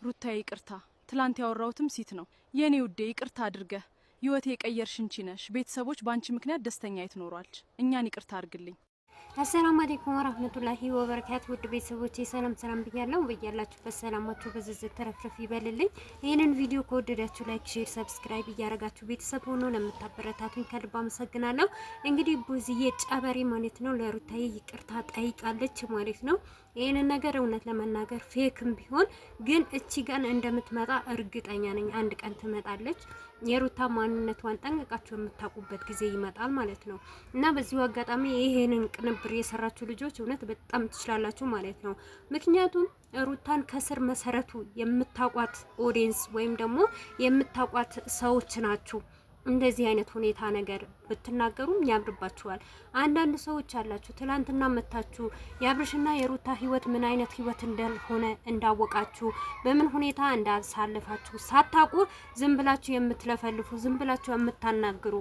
ሩታዬ ይቅርታ፣ ትላንት ያወራሁትም ሲት ነው። የኔ ውዴ ይቅርታ አድርገህ ህይወቴ የቀየርሽ አንቺ ነሽ። ቤተሰቦች ባንቺ ምክንያት ደስተኛ ይትኖራል። እኛን ይቅርታ አድርግልኝ። አሰላሙ አለይኩም ወራህመቱላሂ ወበረካቱ። ውድ ቤተሰቦቼ ሰላም ብያለሁ። በያላችሁበት ሰላማችሁ በዝዝት ተረፍረፍ ይበልልኝ። ይህንን ቪዲዮ ከወደዳችሁ ላይክ፣ ሼር፣ ሰብስክራይብ እያደረጋችሁ ቤተሰብ ሆኖ ለምታበረታቱኝ ከልብ አመሰግናለሁ። እንግዲህ ቡዝዬ ጨበሬ ማለት ነው ለሩታዬ ይቅርታ ጠይቃለች ማለት ነው። ይህንን ነገር እውነት ለመናገር ፌክም ቢሆን ግን እቺ ቀን እንደምትመጣ እርግጠኛ ነኝ። አንድ ቀን ትመጣለች። የሩታ ማንነቷን ጠንቅቃችሁ የምታውቁበት ጊዜ ይመጣል ማለት ነው እና በዚሁ አጋጣሚ ይሄንን ቅንብር የሰራችሁ ልጆች እውነት በጣም ትችላላችሁ ማለት ነው። ምክንያቱም ሩታን ከስር መሰረቱ የምታውቋት ኦዲየንስ ወይም ደግሞ የምታውቋት ሰዎች ናችሁ። እንደዚህ አይነት ሁኔታ ነገር ብትናገሩም ያምርባችኋል። አንዳንድ ሰዎች አላችሁ ትላንትና መታችሁ የአብርሽና የሩታ ህይወት ምን አይነት ህይወት እንደሆነ እንዳወቃችሁ በምን ሁኔታ እንዳሳለፋችሁ ሳታውቁ ዝም ብላችሁ የምትለፈልፉ ዝም ብላችሁ የምታናግሩ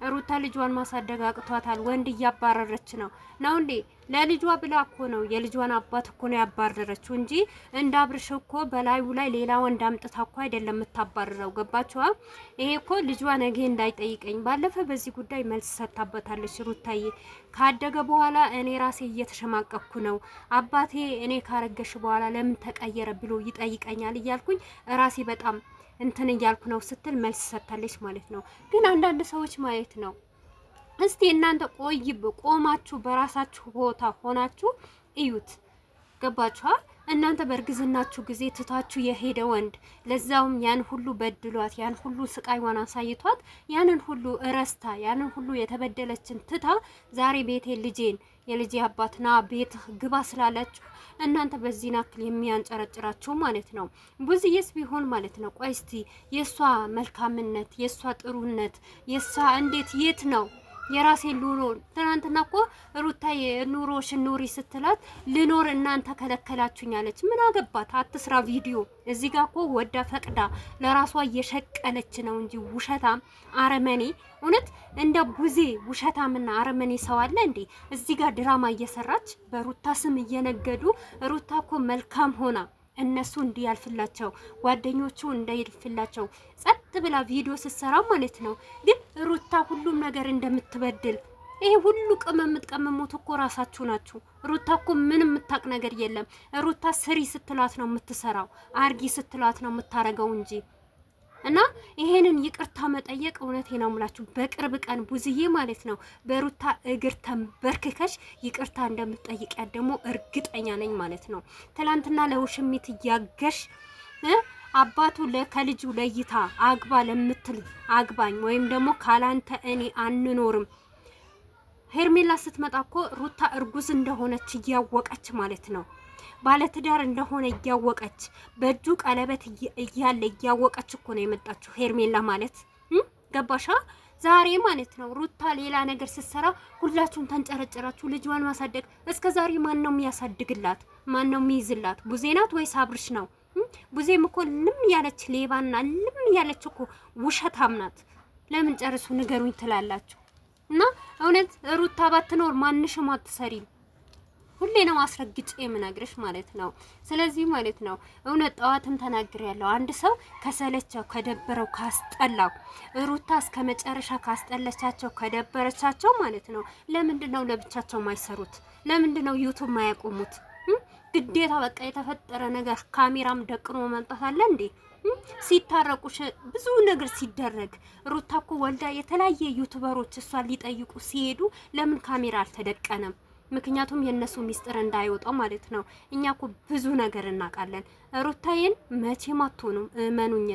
ሩታ ልጇን ማሳደግ አቅቷታል፣ ወንድ እያባረረች ነው እንዴ? ለልጇ ብላ እኮ ነው የልጇን አባት እኮ ነው ያባረረችው እንጂ እንደ አብርሽ እኮ በላዩ ላይ ሌላ ወንድ አምጥታ እኮ አይደለም የምታባረረው። ገባችኋ? ይሄ እኮ ልጇ ነገ እንዳይጠይቀኝ ባለፈ በዚህ ጉዳይ መልስ ሰጥታበታለች ሩታዬ። ካደገ በኋላ እኔ ራሴ እየተሸማቀቅኩ ነው፣ አባቴ እኔ ካረገሽ በኋላ ለምን ተቀየረ ብሎ ይጠይቀኛል እያልኩኝ ራሴ በጣም እንትን እያልኩ ነው ስትል መልስ ሰጥታለች ማለት ነው። ግን አንዳንድ ሰዎች ማለት ነው እስቲ እናንተ ቆማችሁ በራሳችሁ ቦታ ሆናችሁ እዩት። ገባችኋ? እናንተ በእርግዝናችሁ ጊዜ ትታችሁ የሄደ ወንድ ለዛውም ያን ሁሉ በድሏት ያን ሁሉ ስቃይዋን አሳይቷት ያንን ሁሉ እረስታ ያንን ሁሉ የተበደለችን ትታ ዛሬ ቤቴ ልጄን የልጄ አባትና ቤት ግባ ስላላችሁ እናንተ በዚህ ናክል የሚያንጨረጭራችሁ ማለት ነው። ቡዝዬስ ቢሆን ማለት ነው ቆይ እስቲ የሷ መልካምነት የሷ ጥሩነት የሷ እንዴት የት ነው? የራሴ ኑሮ ትናንትና እኮ ሩታዬ ኑሮሽን ኑሪ ስትላት ልኖር እናንተ ከለከላችሁኝ አለች። ምን አገባት? አትስራ ቪዲዮ። እዚህ ጋር እኮ ወዳ ፈቅዳ ለራሷ እየሸቀለች ነው እንጂ ውሸታም አረመኔ። እውነት እንደ ቡዜ ውሸታምና አረመኔ ሰው አለ እንዴ? እዚህ ጋር ድራማ እየሰራች በሩታ ስም እየነገዱ ሩታ እኮ መልካም ሆና እነሱ እንዲያልፍላቸው ጓደኞቹ እንዳይልፍላቸው ጸጥ ብላ ቪዲዮ ስትሰራ ማለት ነው። ግን ሩታ ሁሉም ነገር እንደምትበድል ይሄ ሁሉ ቅመም የምትቀመሙት እኮ ራሳችሁ ናችሁ። ሩታ እኮ ምን የምታቅ ነገር የለም። ሩታ ስሪ ስትላት ነው የምትሰራው፣ አርጊ ስትላት ነው የምታረገው እንጂ እና ይሄንን ይቅርታ መጠየቅ እውነቴ ነው የምላችሁ በቅርብ ቀን ቡዝዬ ማለት ነው በሩታ እግር ተንበርክከሽ ይቅርታ እንደምትጠይቂያት ደግሞ እርግጠኛ ነኝ ማለት ነው። ትላንትና ለውሽሚት እያገሽ አባቱ ከልጁ ለይታ አግባ ለምትል አግባኝ ወይም ደግሞ ካላንተ እኔ አንኖርም ሄርሜላ ስትመጣ እኮ ሩታ እርጉዝ እንደሆነች እያወቀች ማለት ነው ባለትዳር እንደሆነ እያወቀች በእጁ ቀለበት እያለ እያወቀች እኮ ነው የመጣችው ሄርሜላ ማለት ገባሻ? ዛሬ ማለት ነው ሩታ ሌላ ነገር ስትሰራ ሁላችሁም ተንጨረጨራችሁ። ልጇን ማሳደግ እስከ ዛሬ ማን ነው የሚያሳድግላት? ማን ነው የሚይዝላት? ቡዜ ናት ወይስ አብርሽ ነው? ቡዜም እኮ ልም ያለች ሌባና ልም ያለች እኮ ውሸታም ናት። ለምን ጨርሱ ንገሩኝ ትላላችሁ? እና እውነት ሩታ ባትኖር ማንሽም አትሰሪም። ሁሌ ነው አስረግጬ የምነግርሽ ማለት ነው። ስለዚህ ማለት ነው እውነት ጠዋትም ተናግሬያለሁ። አንድ ሰው ከሰለቸው ከደበረው ካስጠላው ሩታ እስከ መጨረሻ ካስጠለቻቸው ከደበረቻቸው ማለት ነው ለምንድን ነው ለብቻቸው ማይሰሩት? ለምንድን ነው ዩቲዩብ ማያቆሙት? ግዴታ በቃ የተፈጠረ ነገር ካሜራም ደቅኖ መምጣት አለ እንዴ? ሲታረቁሽ ብዙ ነገር ሲደረግ ሩታ እኮ ወልዳ የተለያየ ዩቲዩበሮች እሷን ሊጠይቁ ሲሄዱ ለምን ካሜራ አልተደቀነም? ምክንያቱም የነሱ ሚስጥር እንዳይወጣው ማለት ነው። እኛ እኮ ብዙ ነገር እናውቃለን። ሩታዬን መቼም አትሆኑም እመኑኝ።